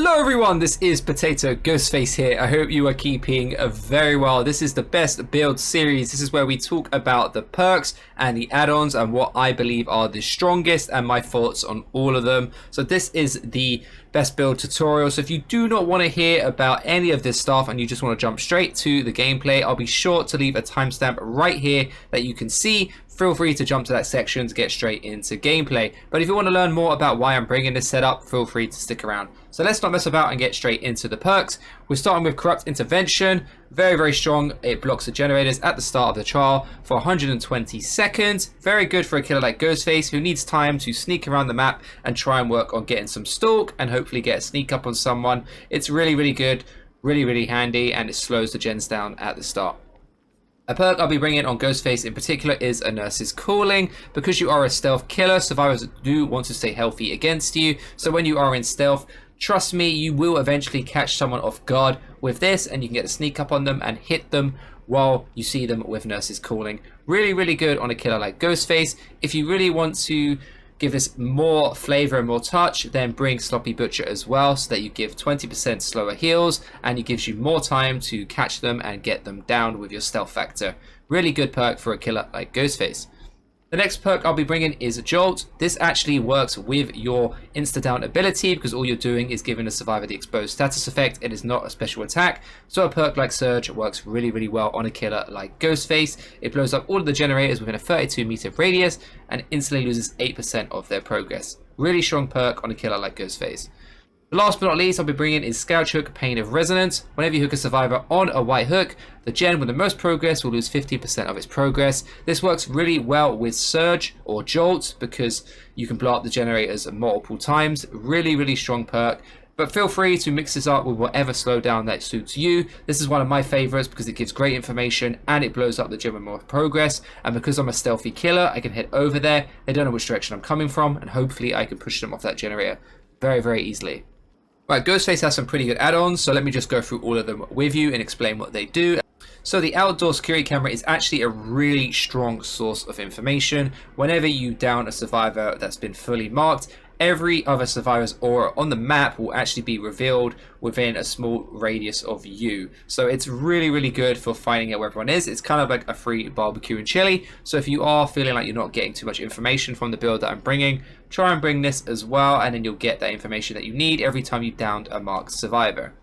Hello everyone, this is PotatoGhostface here. I hope you are keeping very well. This is the best build series. This is where we talk about the perks and the add-ons and what I believe are the strongest and my thoughts on all of them. So this is the best build tutorial. So if you do not want to hear about any of this stuff and you just want to jump straight to the gameplay, I'll be sure to leave a timestamp right here that you can see. Feel free to jump to that section to get straight into gameplay. But if you want to learn more about why I'm bringing this setup, feel free to stick around. So let's not mess about and get straight into the perks. We're starting with Corrupt Intervention. Very strong. It blocks the generators at the start of the trial for 120 seconds. Very good for a killer like Ghostface who needs time to sneak around the map and try and work on getting some stalk and hopefully get a sneak up on someone. It's really good, really handy, and it slows the gens down at the start. A perk I'll be bringing on Ghostface in particular is a Nurse's Calling. Because you are a stealth killer, survivors do want to stay healthy against you. So when you are in stealth, trust me, you will eventually catch someone off guard with this, and you can get a sneak up on them and hit them while you see them with Nurse's Calling. Really good on a killer like Ghostface. If you really want to give this more flavor and more touch, then bring Sloppy Butcher as well, so that you give 20% slower heals and it gives you more time to catch them and get them down with your stealth factor. Really good perk for a killer like Ghostface. The next perk I'll be bringing is Jolt. This actually works with your insta-down ability because all you're doing is giving the survivor the exposed status effect. It is not a special attack. So a perk like Surge works really well on a killer like Ghostface. It blows up all of the generators within a 32-meter radius and instantly loses 8% of their progress. Really strong perk on a killer like Ghostface. Last but not least, I'll be bringing is Scourge Hook, Pain of Resonance. Whenever you hook a survivor on a white hook, the gen with the most progress will lose 50% of its progress. This works really well with Surge or Jolt because you can blow up the generators multiple times. Really strong perk. But feel free to mix this up with whatever slowdown that suits you. This is one of my favorites because it gives great information and it blows up the gen with more progress. And because I'm a stealthy killer, I can head over there. They don't know which direction I'm coming from, and hopefully I can push them off that generator very easily. Right, Ghostface has some pretty good add-ons, so let me just go through all of them with you and explain what they do. So the outdoor security camera is actually a really strong source of information. Whenever you down a survivor that's been fully marked, every other survivor's aura on the map will actually be revealed within a small radius of you. So it's really good for finding out where everyone is. It's kind of like a free barbecue and chili. So if you are feeling like you're not getting too much information from the build that I'm bringing, try and bring this as well, and then you'll get that information that you need every time you downed a marked survivor.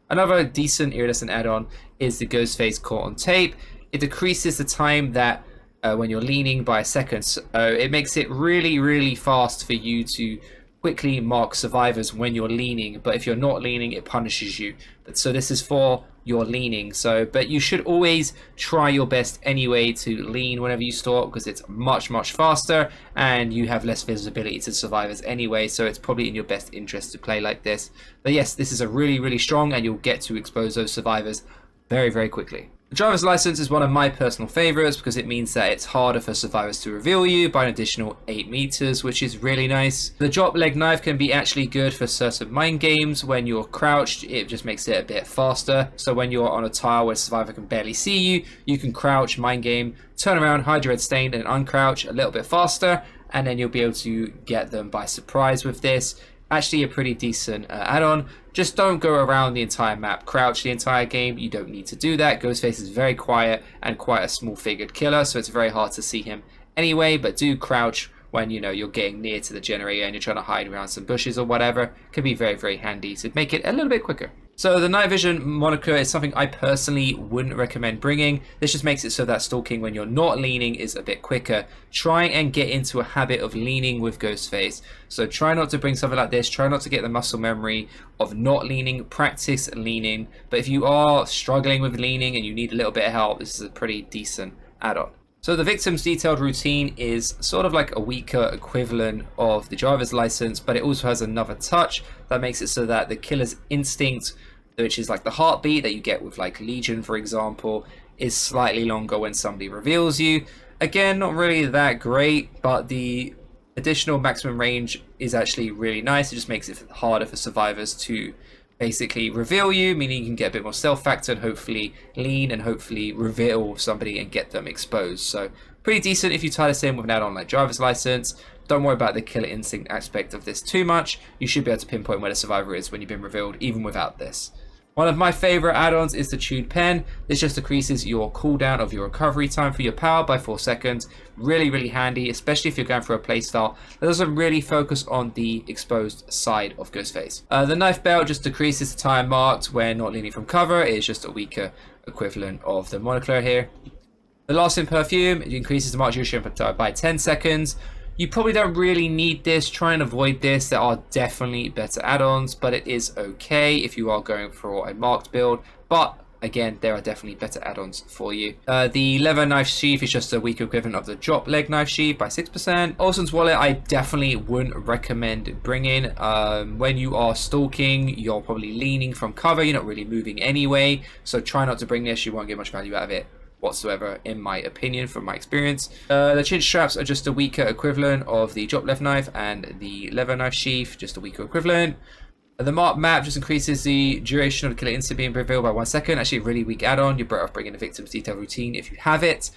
Another decent iridescent add-on is the Ghostface Caught on Tape. It decreases the time that when you're leaning by a second, so it makes it really fast for you to quickly mark survivors when you're leaning, but if you're not leaning, it punishes you. So this is for your leaning. But you should always try your best anyway to lean whenever you stalk, because it's much faster and you have less visibility to survivors anyway, so it's probably in your best interest to play like this. But yes, this is a really strong, and you'll get to expose those survivors very quickly. The driver's license is one of my personal favorites because it means that it's harder for survivors to reveal you by an additional 8 meters, which is really nice. The drop leg knife can be actually good for certain mind games. When you're crouched, it just makes it a bit faster. So when you're on a tile where a survivor can barely see you, you can crouch, mind game, turn around, hide your red stain, and uncrouch a little bit faster, and then you'll be able to get them by surprise with this. Actually a pretty decent add-on. Just don't go around the entire map, crouch the entire game. You don't need to do that. Ghostface is very quiet and quite a small figured killer, so it's very hard to see him anyway, but do crouch when you're getting near to the generator and you're trying to hide around some bushes or whatever. Can be very handy to make it a little bit quicker. So the night vision moniker is something I personally wouldn't recommend bringing. This just makes it so that stalking when you're not leaning is a bit quicker. Try and get into a habit of leaning with Ghostface. So try not to bring something like this. Try not to get the muscle memory of not leaning. Practice leaning. But if you are struggling with leaning and you need a little bit of help, this is a pretty decent add-on. So the victim's detailed routine is sort of like a weaker equivalent of the driver's license, but it also has another touch that makes it so that the killer's instinct, which is like the heartbeat that you get with like Legion, for example, is slightly longer when somebody reveals you. Again, not really that great, but the additional maximum range is actually really nice. It just makes it harder for survivors to basically reveal you, meaning you can get a bit more stealth factor and hopefully lean and hopefully reveal somebody and get them exposed. So pretty decent if you tie this in with an add-on like driver's license. don't worry about the killer instinct aspect of this too much. You should be able to pinpoint where the survivor is when you've been revealed, even without this. One of my favorite add-ons is the Chewed Pen. This just decreases your cooldown of your recovery time for your power by 4 seconds. Really, really handy, especially if you're going for a playstyle that doesn't really focus on the exposed side of Ghostface. The Knife Belt just decreases the time marked when not leaning from cover. It is just a weaker equivalent of the Monoclair here. The Lasting Perfume, it increases the mark duration by 10 seconds. You probably don't really need this. Try and avoid this. There are definitely better add-ons, but it is okay if you are going for a marked build. But again, there are definitely better add-ons for you. The Leather Knife Sheath is just a weaker equivalent of the Drop Leg Knife Sheath by 6%. Olsen's Wallet, I definitely wouldn't recommend bringing. When you are stalking, you're probably leaning from cover. You're not really moving anyway. So try not to bring this. You won't get much value out of it whatsoever, in my opinion, from my experience. The Chin Straps are just a weaker equivalent of the Drop Left Knife and the Leather Knife Sheath, just a weaker equivalent. The Mark Map just increases the duration of the killer instant being revealed by 1 second. Actually a really weak add-on. You're better off bringing the victim's detailed routine if you have it.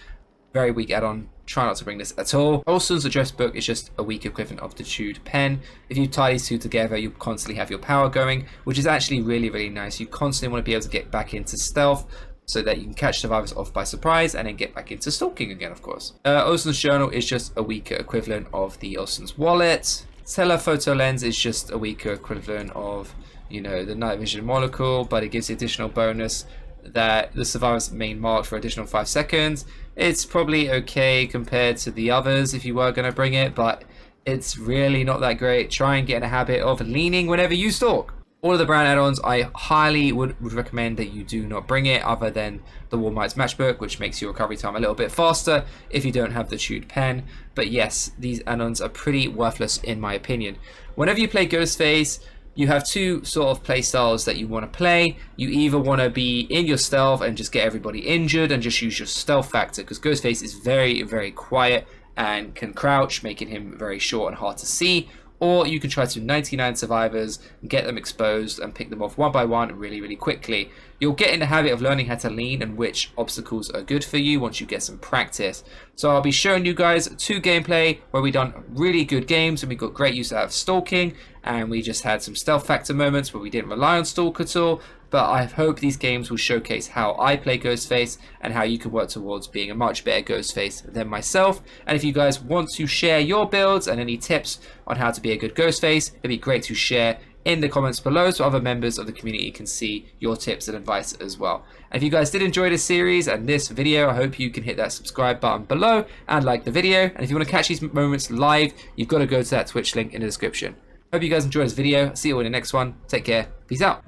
Very weak add-on. Try not to bring this at all. Olsen's Address Book is just a weak equivalent of the Chewed Pen. If you tie these two together, you constantly have your power going, which is actually really, really nice. You constantly want to be able to get back into stealth, so that you can catch survivors off by surprise and then get back into stalking again, of course. Olsen's Journal is just a weaker equivalent of the Olsen's Wallet. Telephoto Lens is just a weaker equivalent of, you know, the Night Vision Molecule, but it gives the additional bonus that the survivor's main mark for additional 5 seconds. It's probably okay compared to the others if you were going to bring it, but it's really not that great. Try and get in a habit of leaning whenever you stalk. All of the brand add-ons, I highly would recommend that you do not bring it, other than the Walmart's Matchbook, which makes your recovery time a little bit faster if you don't have the Chewed Pen. But yes, these add-ons are pretty worthless in my opinion. Whenever you play Ghostface, you have two sort of play styles that you want to play. You either want to be in your stealth and just get everybody injured and just use your stealth factor, because Ghostface is very, very quiet and can crouch, making him very short and hard to see. Or you can try to 99 survivors, get them exposed and pick them off one by one really, really quickly. You'll get in the habit of learning how to lean and which obstacles are good for you once you get some practice. So I'll be showing you guys 2 gameplay where we done really good games and we got great use out of stalking, and we just had some stealth factor moments where we didn't rely on stalk at all. But I hope these games will showcase how I play Ghostface and how you can work towards being a much better Ghostface than myself. And if you guys want to share your builds and any tips on how to be a good Ghostface, it'd be great to share in the comments below so other members of the community can see your tips and advice as well. And if you guys did enjoy this series and this video, I hope you can hit that subscribe button below and like the video. And if you want to catch these moments live, you've got to go to that Twitch link in the description. Hope you guys enjoyed this video. See you in the next one. Take care. Peace out.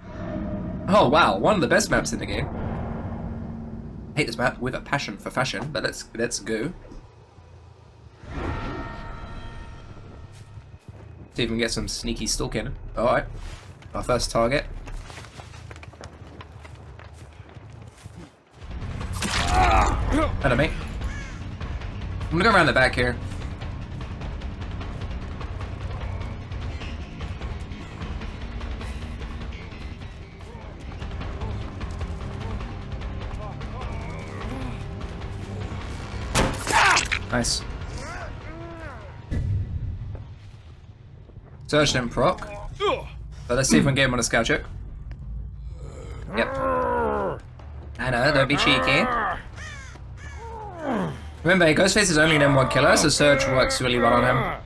Oh wow, one of the best maps in the game. I hate this map with a passion for fashion, but let's go. See if we can get some sneaky stalking. Alright. Our first target. Hello mate. I'm gonna go around the back here. Nice. Search and proc. So let's see if we can get him on a scout check. Yep. I know, don't be cheeky. Remember, Ghostface is only an M1 killer, so search works really well on him.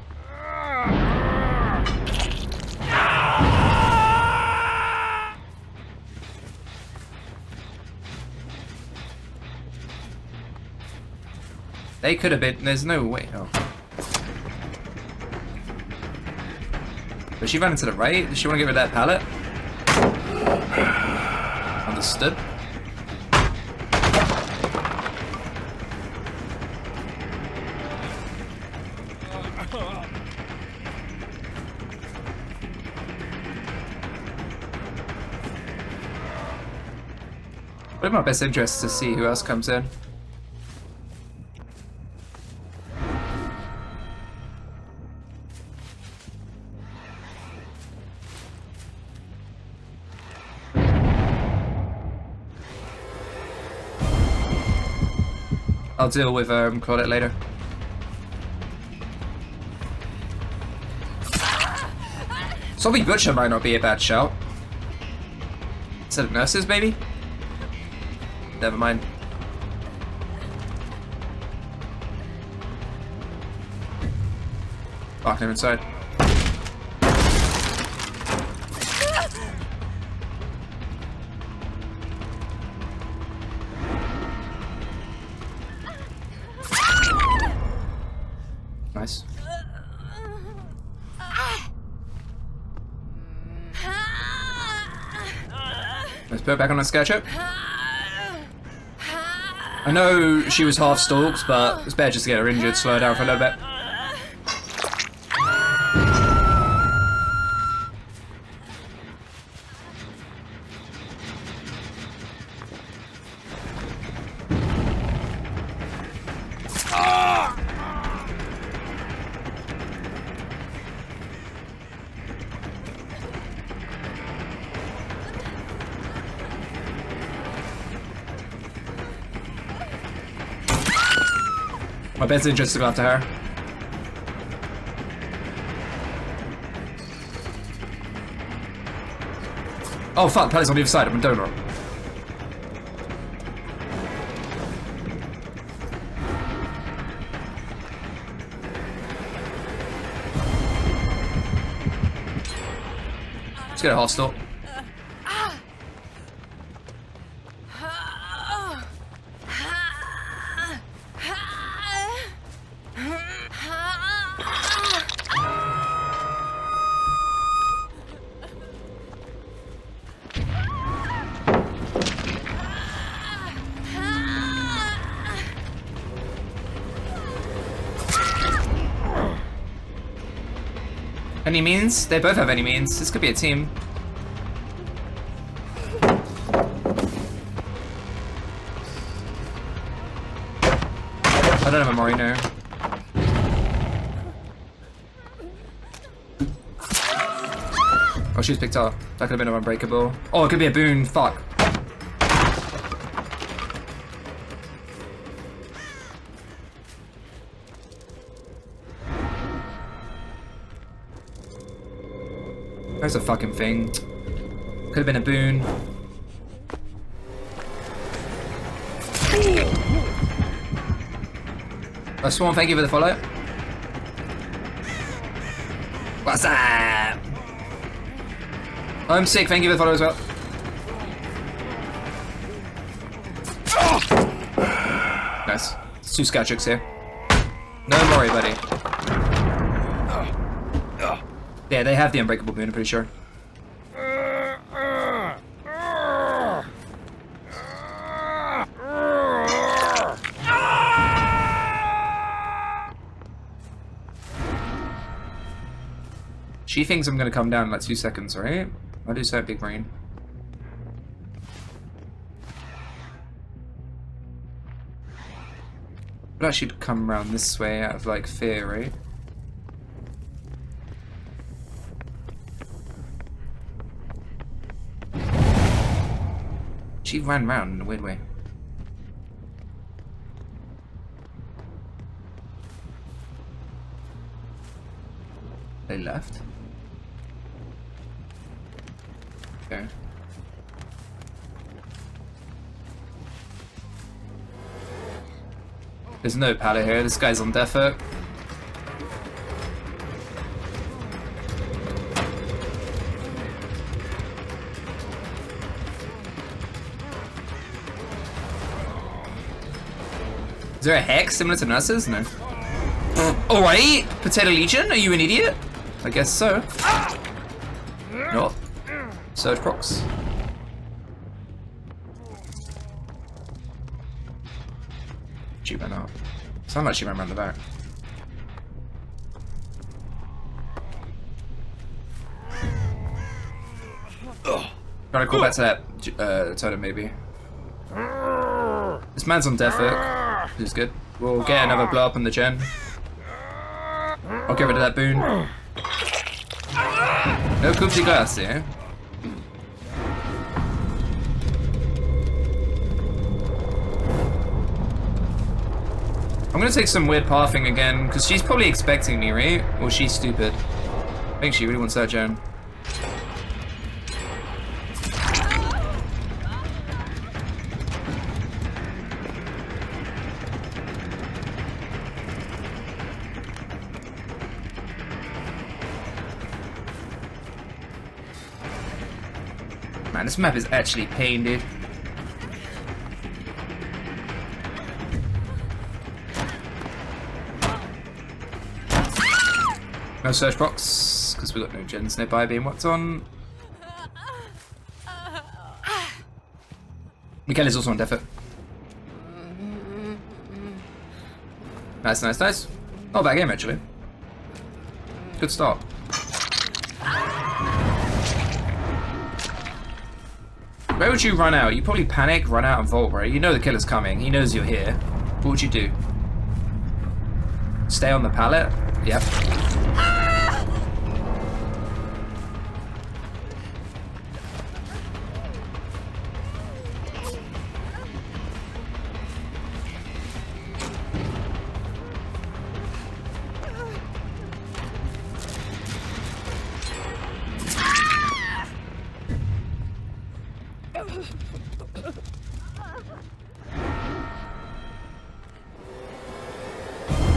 They could have been. There's no way. Oh. But she ran into the right. Does she want to get rid of that pallet? Understood. But in my best interest to see who else comes in. I'll deal with Claudette later. Zombie Butcher might not be a bad shout. Instead of nurses, maybe? Never mind. Fuck, they're inside. Nice. Let's put it back on the scare chip. I know she was half stalked, but it's better just to get her injured, slow her down for a little bit. My best interest to go after her. Oh fuck, Pally's on the other side, I'm a donor. Let's get a hostile. Any means? They both have any means. This could be a team. I don't have a Morino. Oh, she's picked up. That could have been an unbreakable. Oh, it could be a boon. Fuck. There's a fucking thing. Could have been a boon. Swarm, thank you for the follow. What's up? I'm sick, thank you for the follow as well. Nice. It's 2 scout chicks here. No worry, buddy. Yeah, they have the unbreakable boon, I'm pretty sure. She thinks I'm gonna come down in like 2 seconds, right? I do so, big brain. But I should come around this way out of like fear, right? She ran round in a weird way. They left? Okay. There's no pallet here, this guy's on defo. Is there a hex similar to nurses? No. Alright, Potato Legion, are you an idiot? I guess so. No. Surge procs. She ran out. Sound like she ran around the back. Trying to call back to that totem maybe. This man's on death hook, which is good. We'll get another blow up on the gen. I'll get rid of that boon. No Kubzi glass here. I'm gonna take some weird pathing again, because she's probably expecting me, right? Or she's stupid. I think she really wants that gen. Man, this map is actually pain, dude. No search box, because we've got no gens nearby being worked on. Mikael is also on defo. Nice, nice, nice. Not a bad game, actually. Good start. Where would you run out? You probably panic, run out, and vault, right? You know the killer's coming. He knows you're here. What would you do? Stay on the pallet? Yep.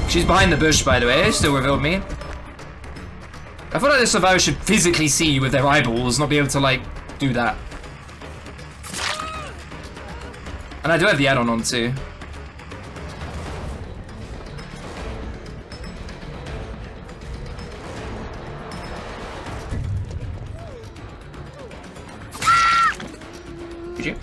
She's behind the bush, by the way. Still revealed me. I feel like the survivor should physically see you with their eyeballs, not be able to, like, do that. And I do have the add-on on, too. Did you?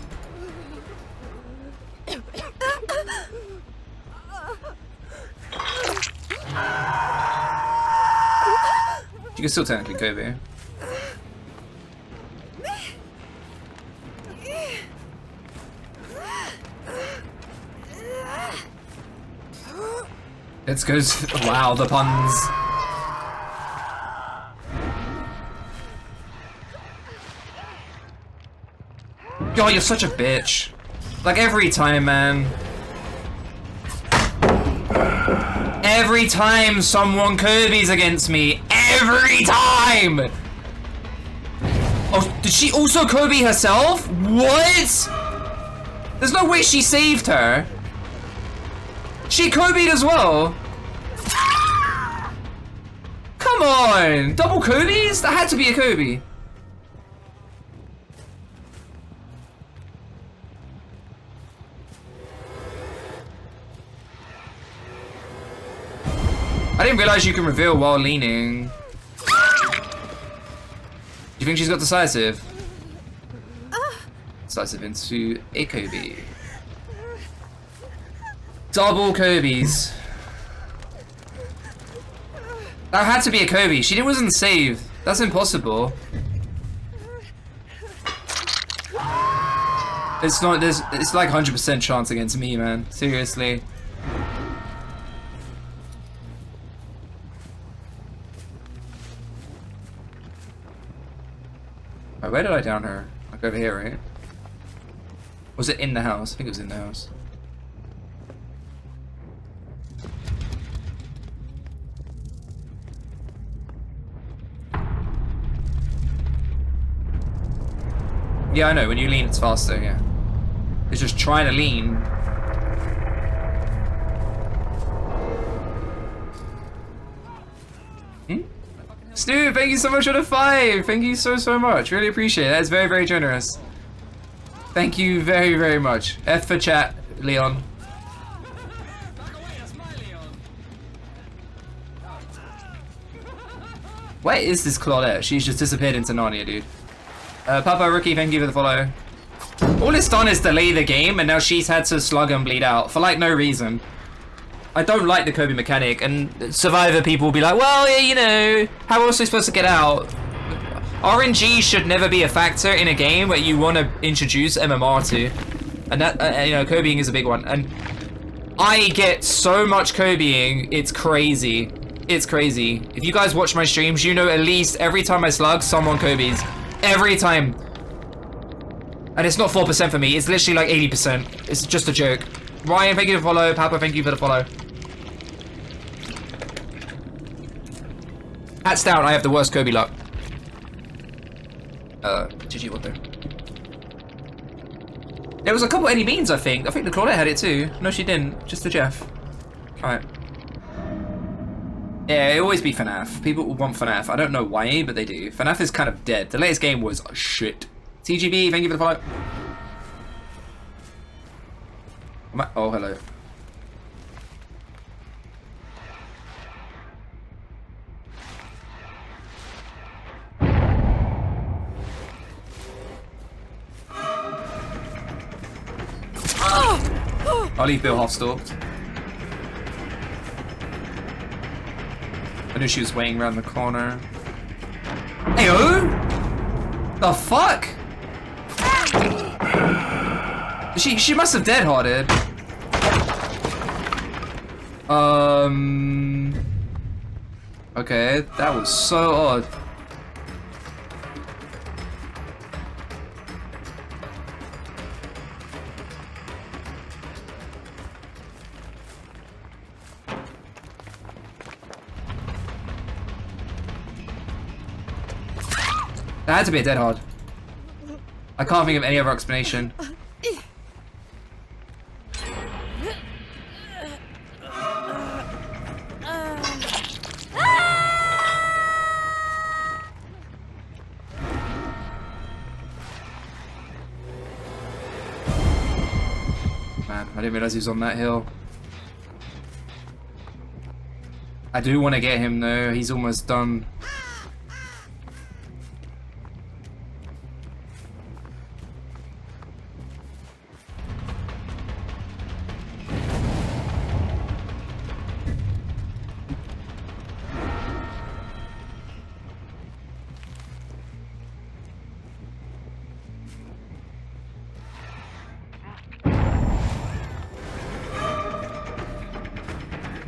You can still technically Kobe. Let's go. Wow, the puns. God, you're such a bitch. Like every time, man. Every time someone Kirby's against me. Every time! Oh, did she also Kobe herself? What? There's no way she saved her. She Kobe'd as well. Come on! Double Kobe's? That had to be a Kobe. I didn't realize you can reveal while leaning. Do you think she's got decisive? Decisive into a Kobe. Double Kobe's. That had to be a Kobe. She wasn't saved. That's impossible. It's not. It's like 100% chance against me, man. Seriously. Right, where did I down her? Like over here, right? Was it in the house? I think it was in the house. Yeah, I know. When you lean, it's faster, yeah. It's just trying to lean. Stu, thank you so much for the 5. Thank you so much. Really appreciate it. That's very, very generous. Thank you very, very much. F for chat, Leon. Where is this Claudette? She's just disappeared into Narnia, dude. Papa Rookie, thank you for the follow. All it's done is delay the game, and now she's had to slug and bleed out for like no reason. I don't like the Kobe mechanic, and Survivor people will be like, well, yeah, you know, how else are we supposed to get out? RNG should never be a factor in a game where you want to introduce MMR to. And that, you know, Kobeing is a big one. And I get so much Kobeing, it's crazy. It's crazy. If you guys watch my streams, you know at least every time I slug, someone Kobe's. Every time. And it's not 4% for me, it's literally like 80%. It's just a joke. Ryan, thank you for the follow. Papa, thank you for the follow. Hats down, I have the worst Kobe luck. GG, what there? There was a couple Eddie Beans, I think. I think the Claudette had it too. No, she didn't. Just the Jeff. Alright. Yeah, it always be FNAF. People want FNAF. I don't know why, but they do. FNAF is kind of dead. The latest game was shit. TGB, thank you for the follow. Oh, hello. I'll leave Bill half stalked. I knew she was waiting around the corner. Heyo! The fuck? She must have dead-hearted. Okay, that was so odd. That had to be a dead hard. I can't think of any other explanation. Man, I didn't realize he was on that hill. I do want to get him though, he's almost done.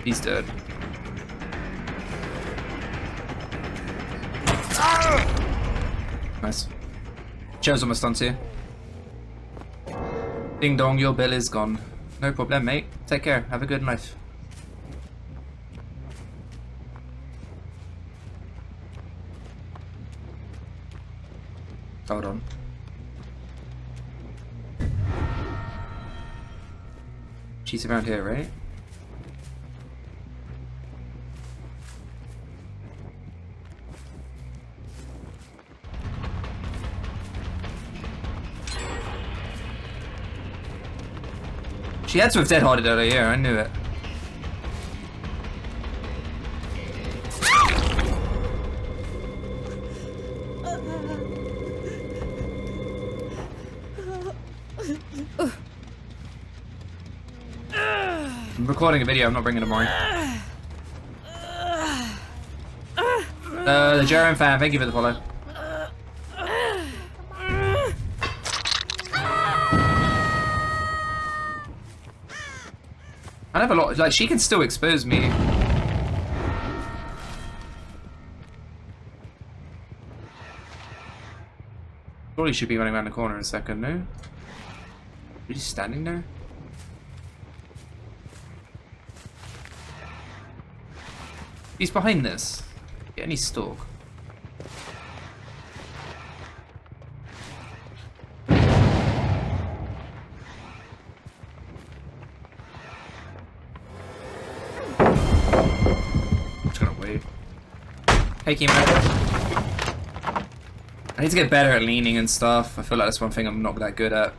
He's dead. Nice. Chair's almost done too. Ding dong, your bill is gone. No problem, mate. Take care. Have a good night. Hold on. She's around here, right? She had to have dead-hearted earlier, yeah, I knew it. I'm recording a video, I'm not bringing a mic. The Jerome fan, thank you for the follow. I have a lot, like, she can still expose me. Surely should be running around the corner in a second, no? Is he standing there? He's behind this. Get any stalk. Hey, Kimo. I need to get better at leaning and stuff. I feel like that's one thing I'm not that good at.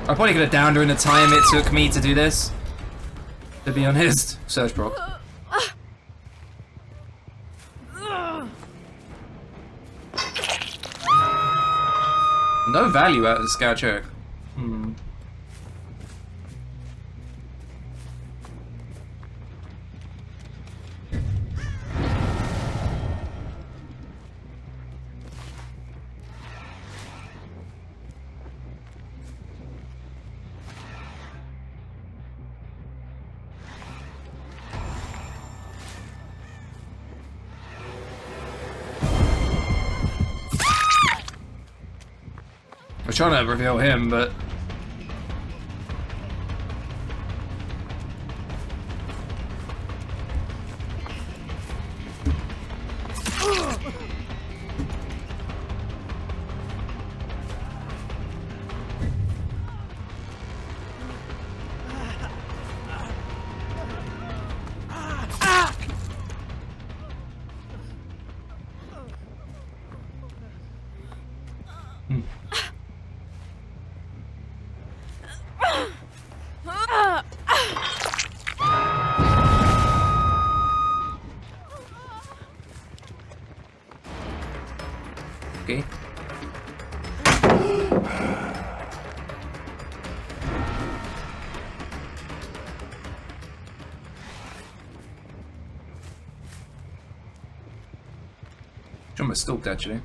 I probably could have downed her in the time it took me to do this. To be honest, Surge proc. No value out of the scout choke. I'm trying to reveal him, but Okay. Almost stalked actually.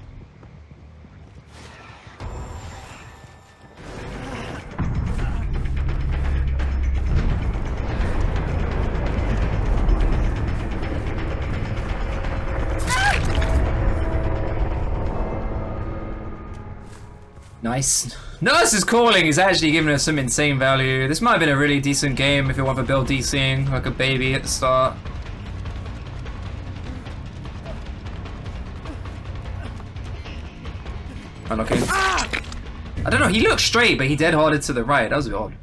Nice. Nurse is calling is actually giving us some insane value. This might have been a really decent game if you want to build DCing like a baby at the start. Unlucky. I don't know, he looked straight, but he dead harded to the right. That was a bit odd.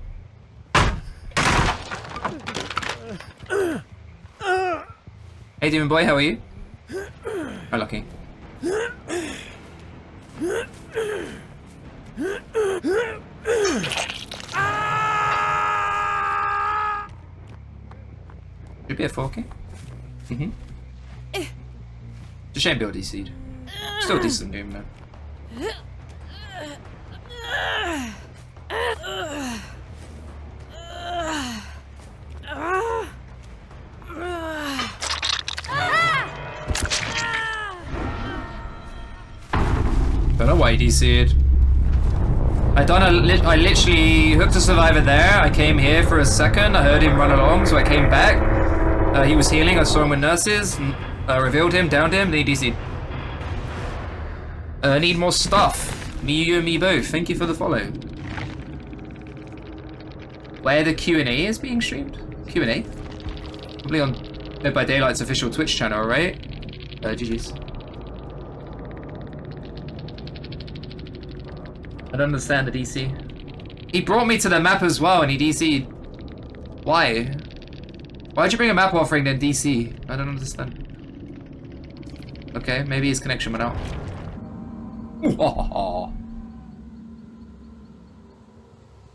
Hey, Demon Boy, how are you? Unlucky. Should be a 4K. It's a shame Bill DC'd. Still a decent game though. Don't know why he DC'd. I literally hooked a survivor there. I came here for a second. I heard him run along, so I came back. He was healing. I saw him with nurses. Revealed him, downed him, then he DC'd. Need more stuff. Me, you, and me both. Thank you for the follow. Where the Q&A is being streamed? Q&A? Probably on Dead by Daylight's official Twitch channel, right? GG's. I don't understand the DC. He brought me to the map as well and he DC'd. Why? Why'd you bring a map offering then DC? I don't understand. Okay, maybe his connection went out.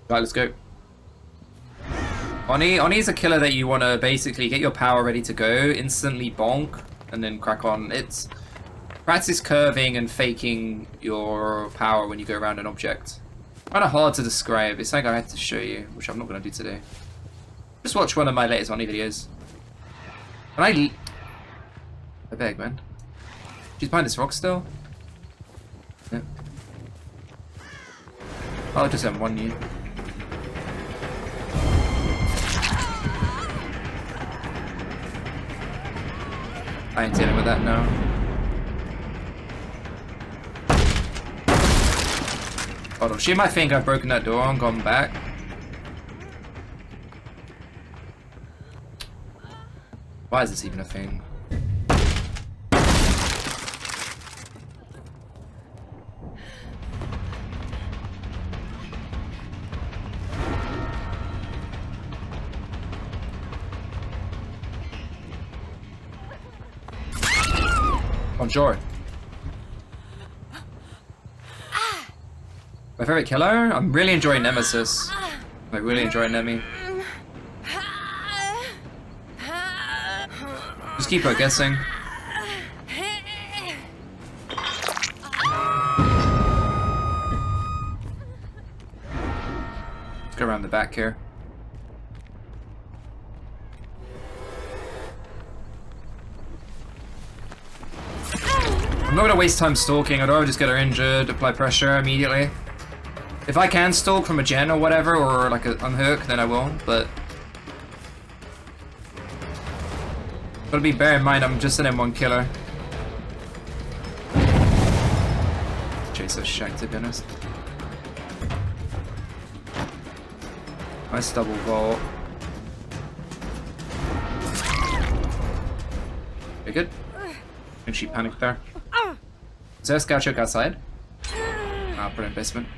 Right, let's go. Oni's a killer that you want to basically get your power ready to go, instantly bonk, and then crack on. It's practice curving and faking your power when you go around an object. Kind of hard to describe. It's like I had to show you, which I'm not going to do today. Just watch one of my latest Oni videos. And I beg, man. She's behind this rock still? Yep. I'll just M1 you. I ain't dealing with that now. Hold on, she might think I've broken that door and gone back. Why is this even a thing? Bonjour. My favorite killer? I'm really enjoying Nemesis. I really enjoy Nemi. Just keep her guessing. Let's go around the back here. I'm not gonna waste time stalking. I'd rather just get her injured, apply pressure immediately. If I can stalk from a gen or whatever, or like unhook, then I will, but... Gotta be bear in mind, I'm just an M1 killer. Chase so shanked, to be honest. Nice double vault. Very good. And she panicked there. Is there a scout choke outside? Ah, brilliant basement.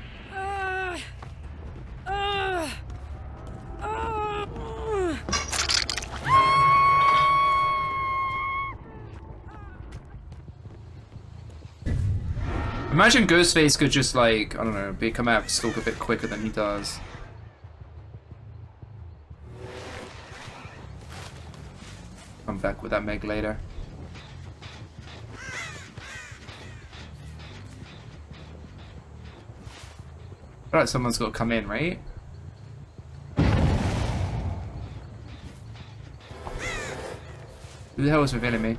Imagine Ghostface could just like, I don't know, come out of Stalk a bit quicker than he does. Come back with that Meg later. Alright, someone's got to come in, right? Who the hell is revealing me?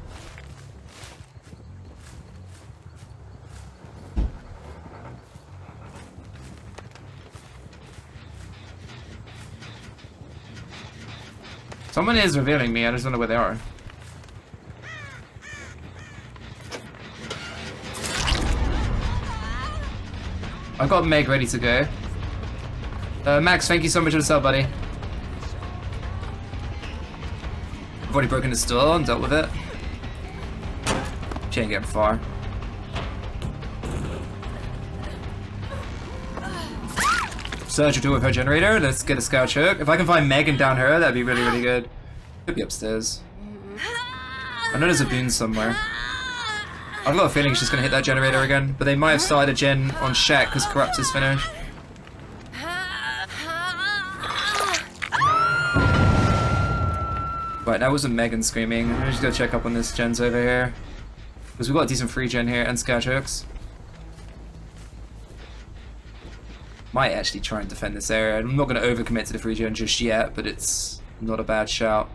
Someone is revealing me, I just don't know where they are. I've got Meg ready to go. Max, thank you so much for the sub, buddy. I've already broken the door and dealt with it. She ain't getting far. Surge will do with her generator. Let's get a scout choke. If I can find Megan down her, that'd be really, really good. Could be upstairs. I know there's a boon somewhere. I've got a feeling she's gonna hit that generator again, but they might have started a gen on Shaq because Corrupt is finished. Right, that wasn't Megan screaming. I'm just gonna check up on this gens over here. Because we've got a decent free gen here and scout chokes. Might actually try and defend this area. I'm not going to overcommit to the free gen just yet, but it's not a bad shout.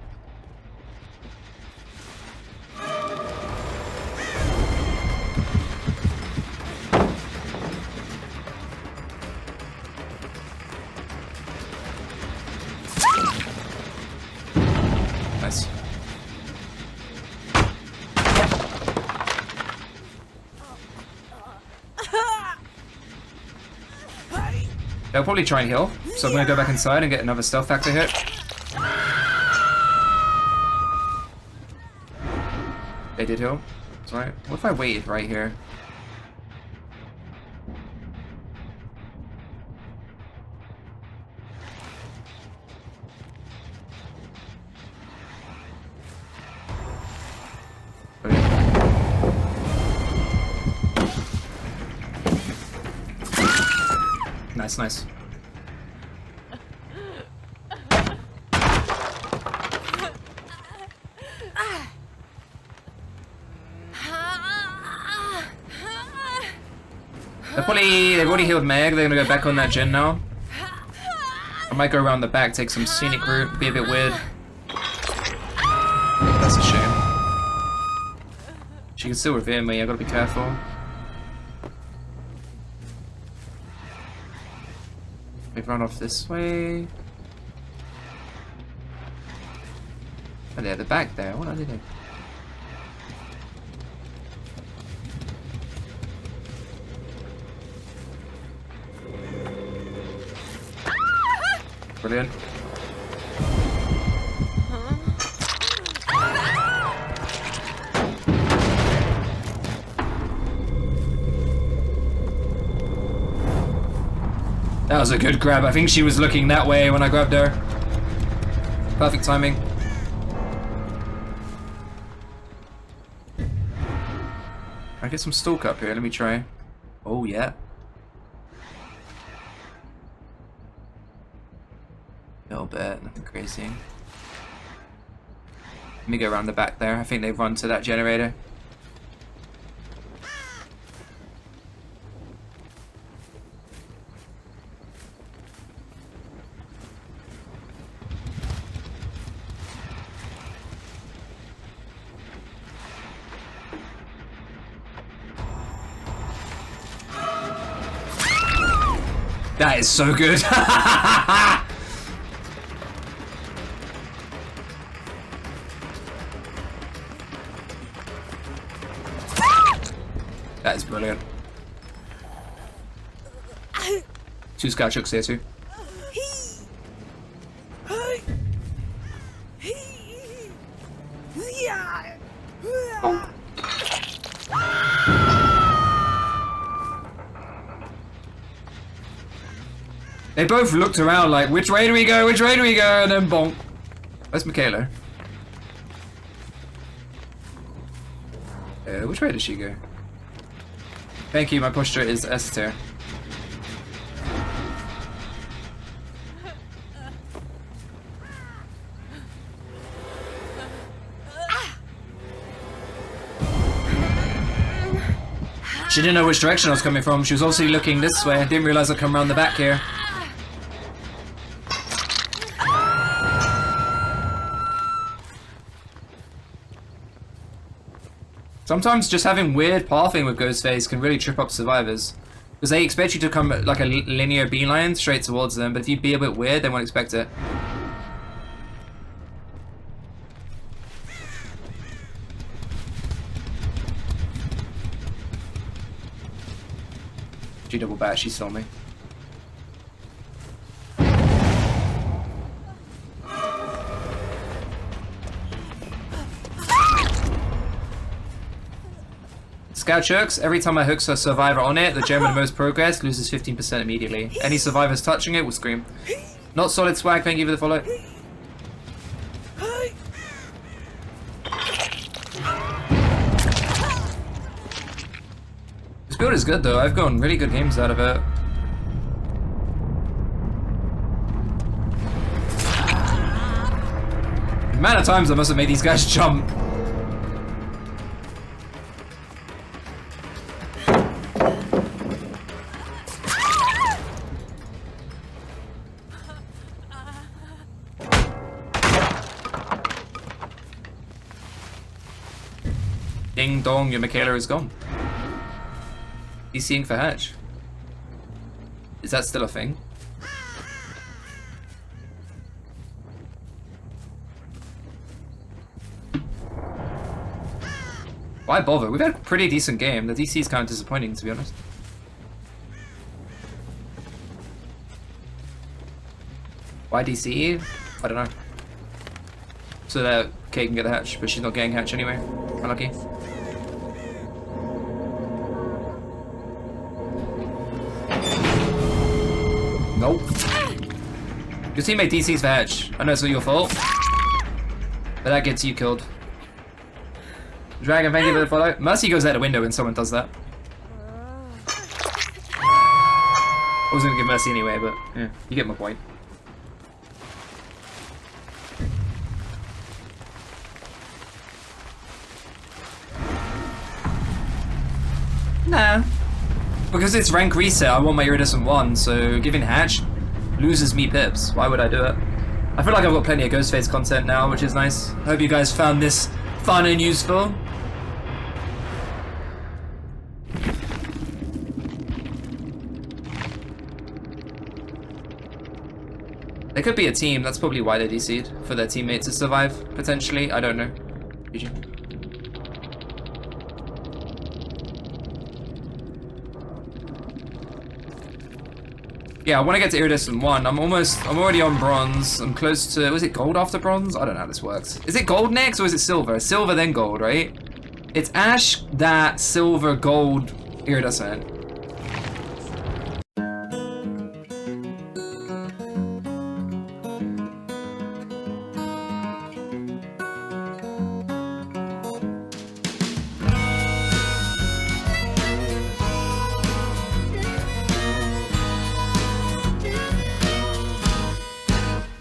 Nice. They'll probably try and heal, so I'm going to go back inside and get another stealth factor hit. They did heal. That's right. What if I waited right here? Nice, nice. They've already healed Meg, they're gonna go back on that gen now. I might go around the back, take some scenic route, be a bit weird. That's a shame. She can still reveal me, I gotta be careful. We've run off this way. Oh, they're at the back there. What are they doing? Brilliant. That was a good grab. I think she was looking that way when I grabbed her. Perfect timing. I get some stalk up here. Let me try. Oh, yeah. A little bit. Nothing crazy. Let me go around the back there. I think they've run to that generator. That is so good. That is brilliant. 2 scout chooks here too. They both looked around like, which way do we go? Which way do we go? And then bonk. Where's Michaela? Which way did she go? Thank you, my posture is S tier. She didn't know which direction I was coming from. She was obviously looking this way. I didn't realize I'd come around the back here. Sometimes just having weird pathing with Ghostface can really trip up survivors. Because they expect you to come like a linear beeline straight towards them, but if you be a bit weird, they won't expect it. She double back, she saw me. Scout Jerks, every time I hook a survivor on it, the gem with the most progress loses 15% immediately. Any survivors touching it will scream. Not solid swag, thank you for the follow. This build is good though, I've gotten really good games out of it. The amount of times I must have made these guys jump. Ding dong, your Michaela is gone. He's seeing for hatch. Is that still a thing? Why bother? We've had a pretty decent game. The DC is kind of disappointing, to be honest. Why DC? I don't know. So that Kay can get the hatch, but she's not getting hatch anyway. Unlucky. Nope. Your teammate DC's for hatch. I know it's not your fault. But that gets you killed. Dragon, thank you for the follow. Mercy goes out the window when someone does that. I was gonna give Mercy anyway, but yeah, you get my point. Nah. Because it's rank reset, I want my iridescent 1, so giving hatch loses me pips. Why would I do it? I feel like I've got plenty of Ghostface content now, which is nice. I hope you guys found this fun and useful. They could be a team, that's probably why they DC'd, for their teammates to survive, potentially. I don't know. GG. Yeah, I want to get to iridescent 1. I'm already on bronze. I'm close to, was it gold after bronze? I don't know how this works. Is it gold next or is it silver? Silver then gold, right? It's ash, that, silver, gold, iridescent.